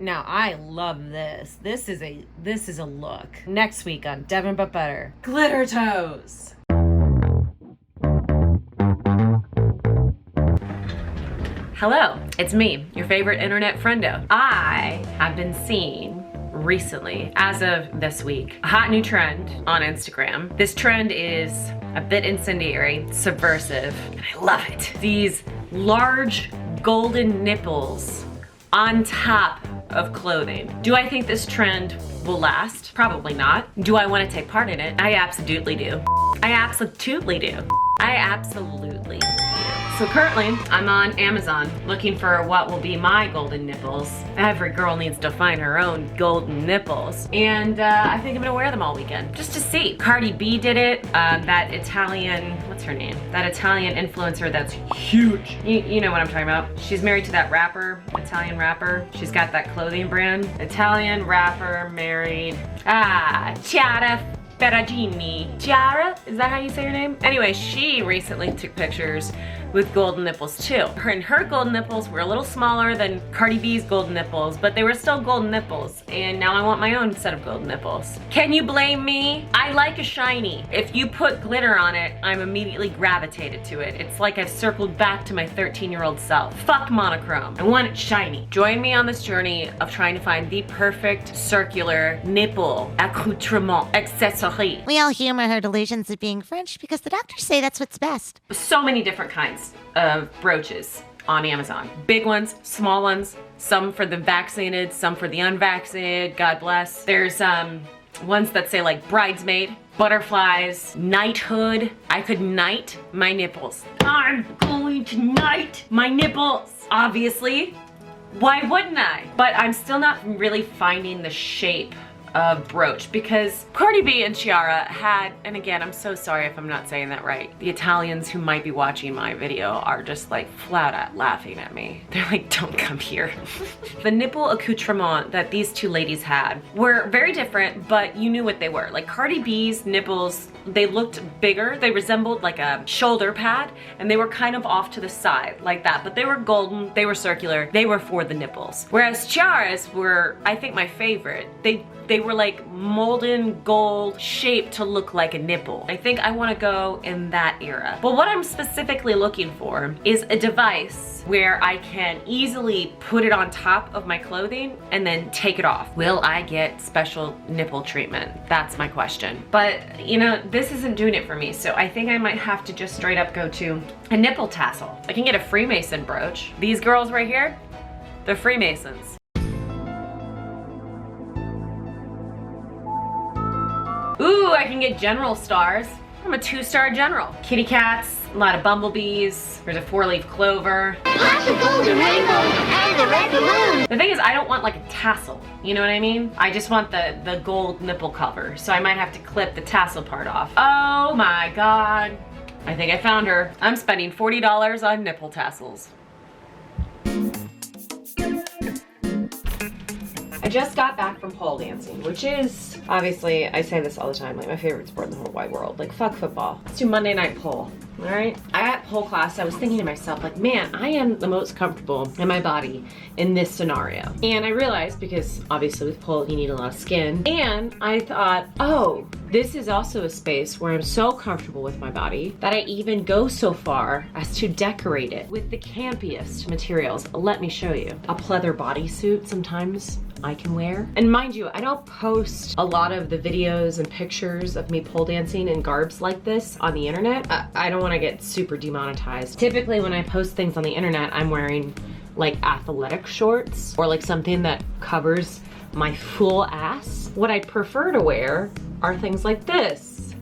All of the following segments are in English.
Now I love this. This is a look. Next week on Devin But Better. Glitter toes. Hello, it's me, your favorite internet friendo. I have been seeing recently, as of this week, a hot new trend on Instagram. This trend is a bit incendiary, subversive, and I love it. These large golden nipples on top of clothing. Do I think this trend will last? Probably not. Do I want to take part in it? I absolutely do. I absolutely do. I absolutely do. So currently, I'm on Amazon looking for what will be my golden nipples. Every girl needs to find her own golden nipples. And I think I'm gonna wear them all weekend, just to see. Cardi B did it, that Italian, what's her name? That Italian influencer that's huge. You know what I'm talking about. She's married to that rapper, Italian rapper. She's got that clothing brand. Italian rapper, married, Chiara Ferragini. Chiara? Is that how you say her name? Anyway, she recently took pictures with golden nipples too. Her golden nipples were a little smaller than Cardi B's golden nipples, but they were still golden nipples. And now I want my own set of golden nipples. Can you blame me? I like a shiny. If you put glitter on it, I'm immediately gravitated to it. It's like I've circled back to my 13-year-old self. Fuck monochrome. I want it shiny. Join me on this journey of trying to find the perfect circular nipple accoutrement accessory. We all humor her delusions of being French because the doctors say that's what's best. So many different kinds of brooches on Amazon. Big ones, small ones, some for the vaccinated, some for the unvaccinated, God bless. There's ones that say like bridesmaid, butterflies, knighthood. I could knight my nipples. I'm going to knight my nipples, obviously. Why wouldn't I? But I'm still not really finding the shape of brooch because Cardi B and Chiara had, and again, I'm so sorry if I'm not saying that right. The Italians who might be watching my video are just like flat out laughing at me. They're like, don't come here. The nipple accoutrement that these two ladies had were very different, but you knew what they were. Like Cardi B's nipples, they looked bigger. They resembled like a shoulder pad and they were kind of off to the side like that, but they were golden, they were circular, they were for the nipples. Whereas Chiara's were, I think, my favorite. They were like molten gold shaped to look like a nipple. I think I want to go in that era. But what I'm specifically looking for is a device where I can easily put it on top of my clothing and then take it off. Will I get special nipple treatment? That's my question. But you know, this isn't doing it for me, so I think I might have to just straight up go to a nipple tassel. I can get a Freemason brooch. These girls right here, they're Freemasons. Ooh, I can get general stars. I'm a 2-star general. Kitty cats, a lot of bumblebees. There's a 4-leaf clover. Lots of golden rainbows and the red balloon. The thing is, I don't want like a tassel. You know what I mean? I just want the gold nipple cover. So I might have to clip the tassel part off. Oh my God. I think I found her. I'm spending $40 on nipple tassels. I just got back from pole dancing, which is, obviously, I say this all the time, like my favorite sport in the whole wide world. Like, fuck football. Let's do Monday night pole, all right? At pole class, I was thinking to myself, like, man, I am the most comfortable in my body in this scenario. And I realized, because obviously with pole, you need a lot of skin. And I thought, oh, this is also a space where I'm so comfortable with my body that I even go so far as to decorate it with the campiest materials. Let me show you. A pleather bodysuit sometimes I can wear. And mind you, I don't post a lot of the videos and pictures of me pole dancing in garbs like this on the internet. I don't want to get super demonetized. Typically when I post things on the internet, I'm wearing like athletic shorts or like something that covers my full ass. What I prefer to wear are things like this,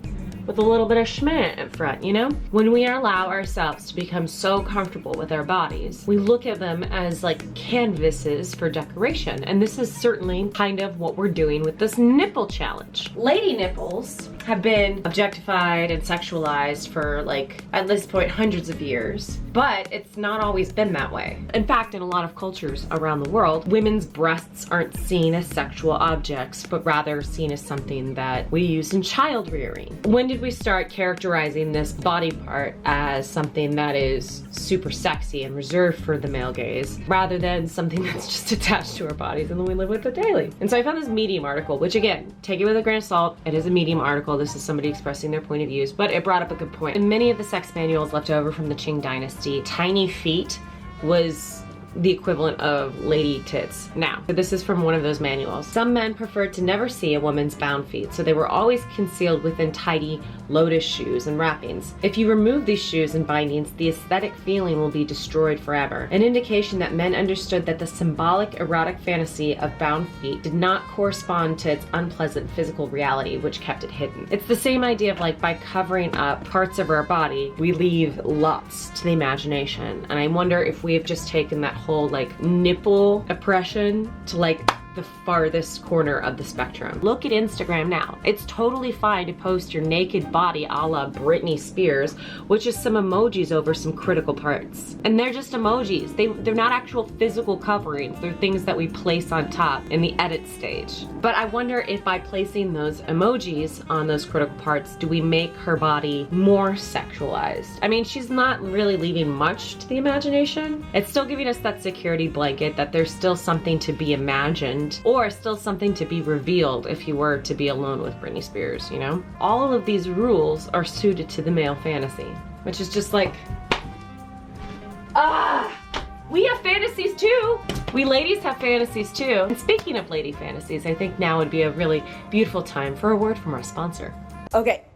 with a little bit of schmeh in front, you know? When we allow ourselves to become so comfortable with our bodies, we look at them as like canvases for decoration. And this is certainly kind of what we're doing with this nipple challenge. Lady nipples have been objectified and sexualized for like, at this point, hundreds of years. But it's not always been that way. In fact, in a lot of cultures around the world, women's breasts aren't seen as sexual objects, but rather seen as something that we use in child rearing. When did we start characterizing this body part as something that is super sexy and reserved for the male gaze, rather than something that's just attached to our bodies and then we live with it daily? And so I found this Medium article, which again, take it with a grain of salt. It is a Medium article. This is somebody expressing their point of views, but it brought up a good point. In many of the sex manuals left over from the Qing dynasty, tiny feet was the equivalent of lady tits. Now, this is from one of those manuals. Some men preferred to never see a woman's bound feet, so they were always concealed within tidy lotus shoes and wrappings. If you remove these shoes and bindings, the aesthetic feeling will be destroyed forever. An indication that men understood that the symbolic erotic fantasy of bound feet did not correspond to its unpleasant physical reality, which kept it hidden. It's the same idea of like, by covering up parts of our body, we leave lots to the imagination. And I wonder if we have just taken that whole like nipple oppression to like the farthest corner of the spectrum. Look at Instagram now. It's totally fine to post your naked body a la Britney Spears, which is some emojis over some critical parts. And they're just emojis. They're not actual physical coverings. They're things that we place on top in the edit stage. But I wonder if by placing those emojis on those critical parts, do we make her body more sexualized? I mean, she's not really leaving much to the imagination. It's still giving us that security blanket that there's still something to be imagined, or still something to be revealed if you were to be alone with Britney Spears, you know? All of these rules are suited to the male fantasy, which is just like, we have fantasies too. We ladies have fantasies too. And speaking of lady fantasies, I think now would be a really beautiful time for a word from our sponsor. Okay,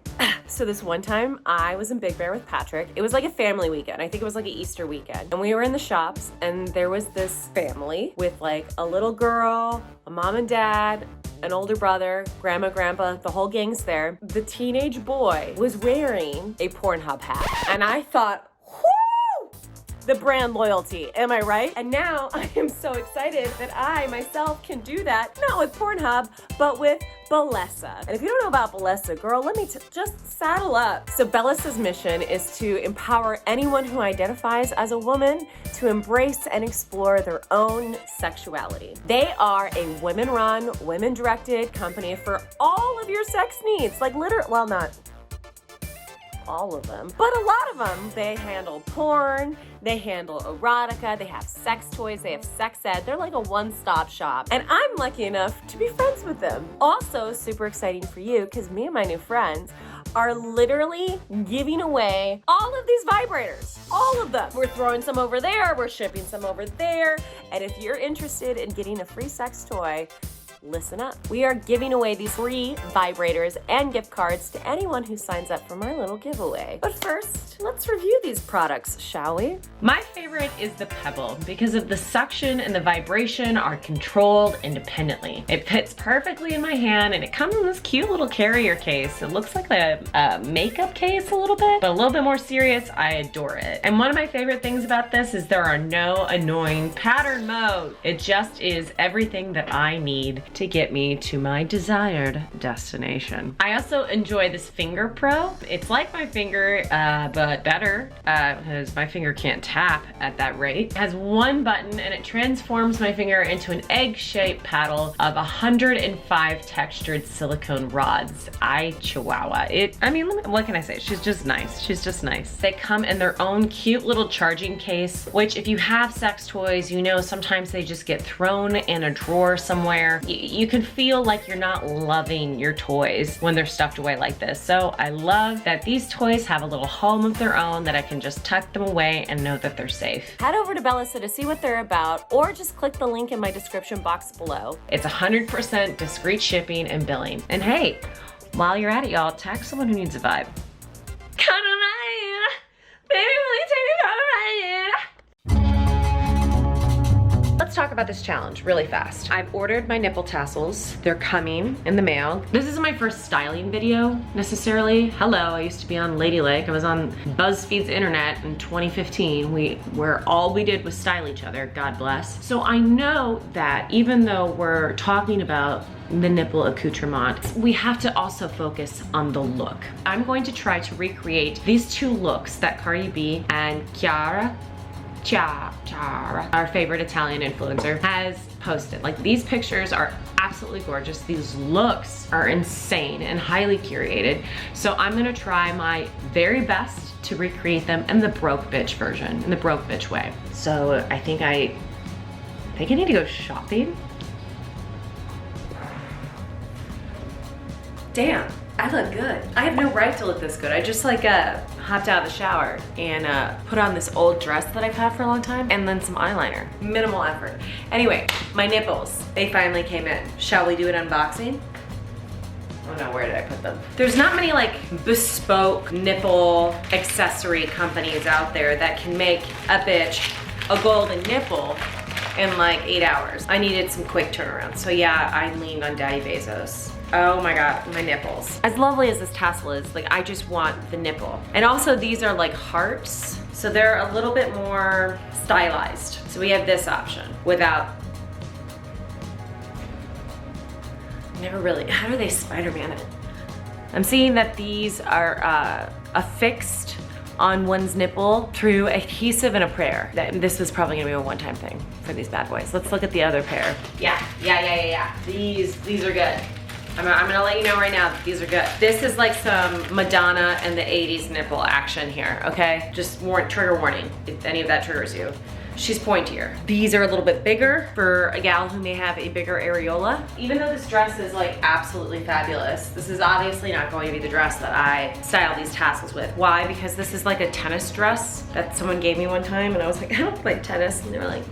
so this one time I was in Big Bear with Patrick. It was like a family weekend. I think it was like an Easter weekend. And we were in the shops and there was this family with like a little girl, a mom and dad, an older brother, grandma, grandpa, the whole gang's there. The teenage boy was wearing a Pornhub hat. And I thought, whoo! The brand loyalty, am I right? And now I am so excited that I myself can do that, not with Pornhub, but with Bellesa. And if you don't know about Bellesa, girl, let me just saddle up. So Bellesa's mission is to empower anyone who identifies as a woman to embrace and explore their own sexuality. They are a women-run, women-directed company for all of your sex needs. Like well, not all of them, but a lot of them. They handle porn, they handle erotica, they have sex toys, they have sex ed. They're like a one-stop shop. And I'm lucky enough to be friends with them. Also, super exciting for you, because me and my new friends are literally giving away all of these vibrators. All of them. We're throwing some over there, we're shipping some over there. And if you're interested in getting a free sex toy, listen up. We are giving away these free vibrators and gift cards to anyone who signs up for my little giveaway. But first, let's review these products, shall we? My favorite is the Pebble because of the suction and the vibration are controlled independently. It fits perfectly in my hand and it comes in this cute little carrier case. It looks like a makeup case a little bit, but a little bit more serious. I adore it. And one of my favorite things about this is there are no annoying pattern mode. It just is everything that I need to get me to my desired destination. I also enjoy this Finger Pro. It's like my finger, but better, because my finger can't tap at that rate. It has one button and it transforms my finger into an egg-shaped paddle of 105 textured silicone rods. Chihuahua. What can I say? She's just nice. She's just nice. They come in their own cute little charging case, which if you have sex toys, you know sometimes they just get thrown in a drawer somewhere. You can feel like you're not loving your toys when they're stuffed away like this. So I love that these toys have a little home of their own that I can just tuck them away and know that they're safe. Head over to Bellesa to see what they're about, or just click the link in my description box below. It's 100% discreet shipping and billing. And hey, while you're at it, y'all, tag someone who needs a vibe. Come on, ride. Baby, will you take me on a ride? Let's talk about this challenge really fast. I've ordered my nipple tassels. They're coming in the mail. This isn't my first styling video necessarily. Hello, I used to be on Ladylike. I was on BuzzFeed's internet in 2015 where all we did was style each other, God bless. So I know that even though we're talking about the nipple accoutrement, we have to also focus on the look. I'm going to try to recreate these two looks that Cardi B and Chiara, our favorite Italian influencer, has post it. Like, these pictures are absolutely gorgeous. These looks are insane and highly curated. So I'm gonna try my very best to recreate them in the broke bitch version, in the broke bitch way. So I think I need to go shopping. Damn, I look good. I have no right to look this good. I just like hopped out of the shower and put on this old dress that I've had for a long time and then some eyeliner. Minimal effort. Anyway, my nipples, they finally came in. Shall we do an unboxing? Oh no, where did I put them? There's not many like bespoke nipple accessory companies out there that can make a bitch a golden nipple in like 8 hours. I needed some quick turnaround. So yeah, I leaned on Daddy Bezos. Oh my God, my nipples. As lovely as this tassel is, like I just want the nipple. And also these are like hearts, so they're a little bit more stylized. So we have this option without, never really, how do they Spider-Man it? I'm seeing that these are affixed on one's nipple through adhesive and a prayer. This was probably gonna be a one-time thing for these bad boys. Let's look at the other pair. Yeah. These are good. I'm gonna let you know right now that these are good. This is like some Madonna and the 80s nipple action here, okay? Just trigger warning, if any of that triggers you. She's pointier. These are a little bit bigger for a gal who may have a bigger areola. Even though this dress is like absolutely fabulous, this is obviously not going to be the dress that I style these tassels with. Why? Because this is like a tennis dress that someone gave me one time and I was like, I don't play tennis. And they were like,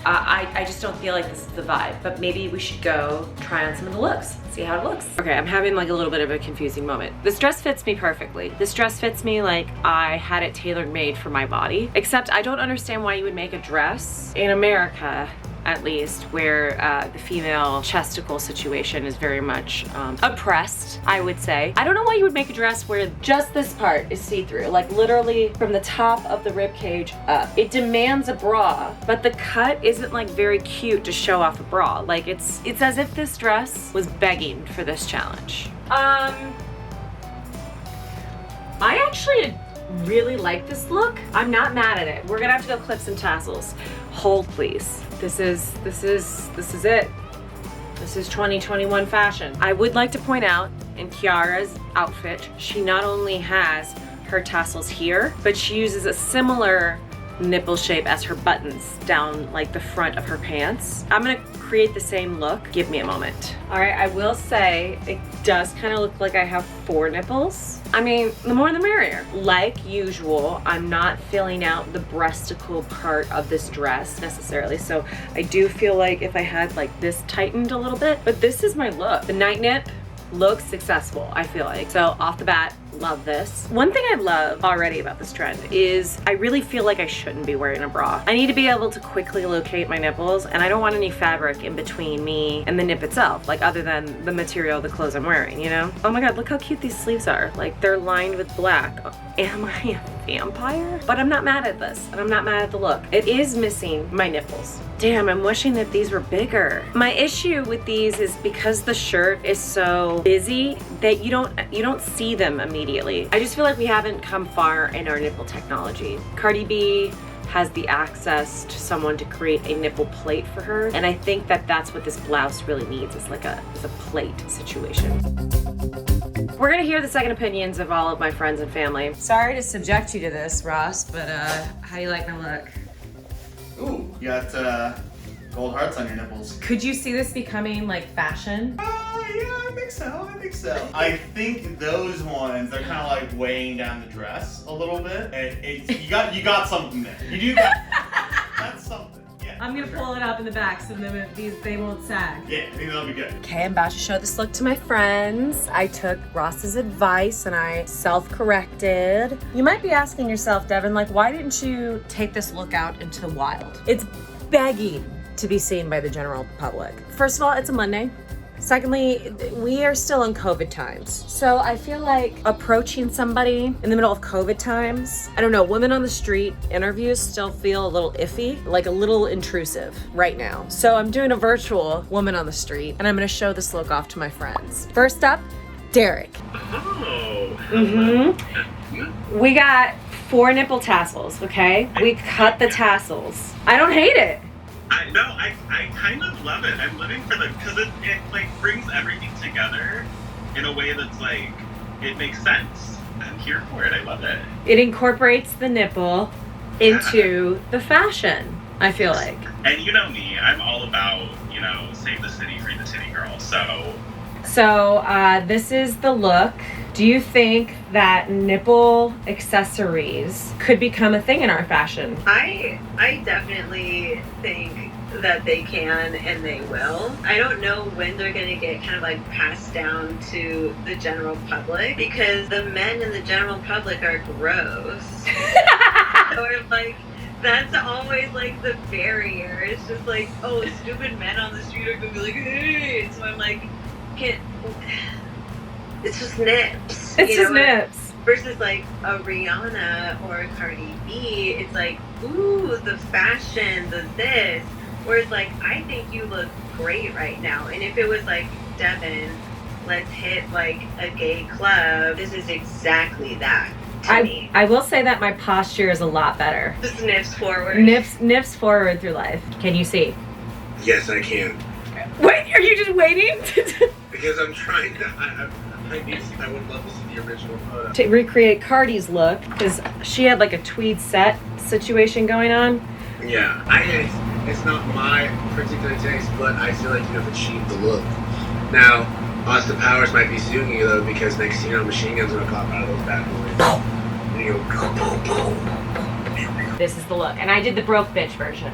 I just don't feel like this is the vibe, but maybe we should go try on some of the looks, see how it looks. Okay, I'm having like a little bit of a confusing moment. This dress fits me perfectly. This dress fits me like I had it tailor made for my body, except I don't understand why you would make a dress in America, at least, where the female chesticle situation is very much oppressed, I would say. I don't know why you would make a dress where just this part is see-through, like literally from the top of the rib cage up. It demands a bra, but the cut isn't like very cute to show off a bra. Like it's as if this dress was begging for this challenge. I actually really like this look. I'm not mad at it. We're gonna have to go clip some tassels. Hold please. This is it. This is 2021 fashion. I would like to point out in Kiara's outfit, she not only has her tassels here, but she uses a similar nipple shape as her buttons down like the front of her pants. I'm gonna create the same look. Give me a moment. All right, I will say it does kind of look like I have 4 nipples. I mean, the more the merrier. Like usual, I'm not filling out the breasticle part of this dress necessarily. So I do feel like if I had like this tightened a little bit, but this is my look. The night nip looks successful, I feel like. So off the bat, love this. One thing I love already about this trend is I really feel like I shouldn't be wearing a bra. I need to be able to quickly locate my nipples, and I don't want any fabric in between me and the nip itself, like other than the material of the clothes I'm wearing, you know? Oh my God, look how cute these sleeves are. Like they're lined with black. Am I a vampire? But I'm not mad at this, and I'm not mad at the look. It is missing my nipples. Damn, I'm wishing that these were bigger. My issue with these is because the shirt is so busy that you don't see them immediately. I just feel like we haven't come far in our nipple technology. Cardi B has the access to someone to create a nipple plate for her, and I think that that's what this blouse really needs, is like a plate situation. We're gonna hear the second opinions of all of my friends and family. Sorry to subject you to this, Ross, but how do you like my look? Ooh, you got gold hearts on your nipples. Could you see this becoming like fashion? Yeah, I think so. I think those ones, they're kind of like weighing down the dress a little bit. You got something there. You do got that's something. Yeah. I'm gonna pull it up in the back so that they won't sag. Yeah, I think that'll be good. Okay, I'm about to show this look to my friends. I took Ross's advice and I self-corrected. You might be asking yourself, Devin, like, why didn't you take this look out into the wild? It's begging to be seen by the general public. First of all, it's a Monday. Secondly, we are still in COVID times. So I feel like approaching somebody in the middle of COVID times, I don't know, women on the street interviews still feel a little iffy, like a little intrusive right now. So I'm doing a virtual woman on the street, and I'm gonna show this look off to my friends. First up, Derek. We got 4 nipple tassels, okay? We cut the tassels. I don't hate it. I kind of love it. I'm living for the, because it like brings everything together in a way that's like, it makes sense. I'm here for it. I love it. It incorporates the nipple into the fashion, I feel like. And you know me, I'm all about, you know, save the city, free the city girl. So this is the look. Do you think that nipple accessories could become a thing in our fashion? I definitely think that they can and they will. I don't know when they're going to get kind of like passed down to the general public, because the men in the general public are gross. Or like, that's always like the barrier. It's just like, oh, stupid men on the street are going to be like, hey. So I'm like, it's just nips. It's just nips. Versus like a Rihanna or a Cardi B, it's like, ooh, the fashion, the this. Whereas like, I think you look great right now. And if it was like, Devin, let's hit like a gay club, this is exactly that to me. I will say that my posture is a lot better. Just nips forward. Nips forward through life. Can you see? Yes, I can. Wait, are you just waiting? Because I'm trying to. I would love to see the original photo. To recreate Cardi's look, because she had like a tweed set situation going on. Yeah, it's not my particular taste, but I feel like you have achieved the look. Now, Austin Powers might be suing you though, because next thing you know, machine guns are gonna pop out of those bad boys. And you go boom, boom, boom. This is the look, and I did the broke bitch version.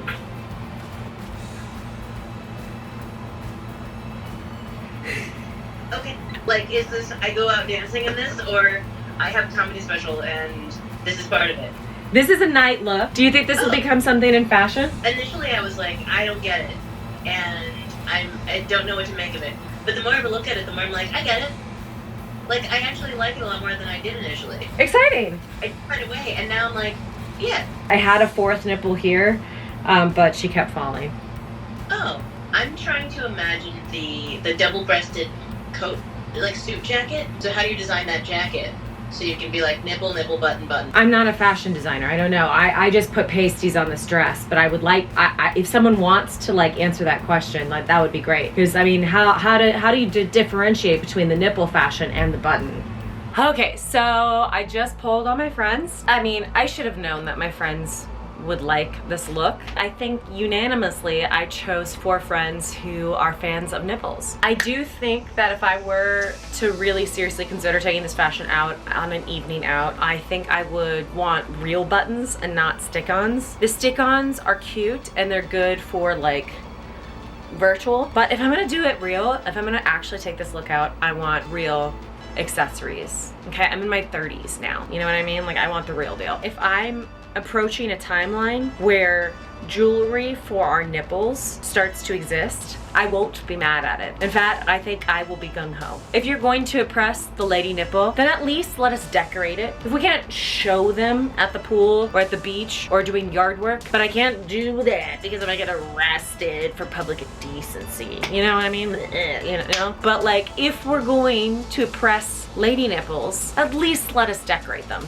Okay, like, is this, I go out dancing in this, or I have a comedy special and this is part of it? This is a night look. Do you think this will become something in fashion? Initially I was like, I don't get it, and I don't know what to make of it. But the more I look at it, the more I'm like, I get it. Like, I actually like it a lot more than I did initially. Exciting. I right away, and now I'm like, yeah. I had a fourth nipple here, but she kept falling. Oh, I'm trying to imagine the double-breasted coat, like suit jacket. So how do you design that jacket? So you can be like nipple, nipple, button, button. I'm not a fashion designer. I don't know. I just put pasties on this dress, but I would like, if someone wants to like answer that question, like that would be great. Because I mean, how do you differentiate between the nipple fashion and the button? Okay, so I just polled all my friends. I mean, I should have known that my friends would like this look. I think unanimously I chose 4 friends who are fans of nipples. I do think that if I were to really seriously consider taking this fashion out on an evening out, I think I would want real buttons and not stick-ons. The stick-ons are cute and they're good for like virtual, but if I'm gonna do it real, if I'm gonna actually take this look out, I want real accessories. Okay, I'm in my 30s now, you know what I mean? Like, I want the real deal. If I'm approaching a timeline where jewelry for our nipples starts to exist, I won't be mad at it. In fact, I think I will be gung-ho. If you're going to oppress the lady nipple, then at least let us decorate it. If we can't show them at the pool or at the beach or doing yard work, but I can't do that because I might get arrested for public indecency. You know what I mean? You know? But like, if we're going to oppress lady nipples, at least let us decorate them.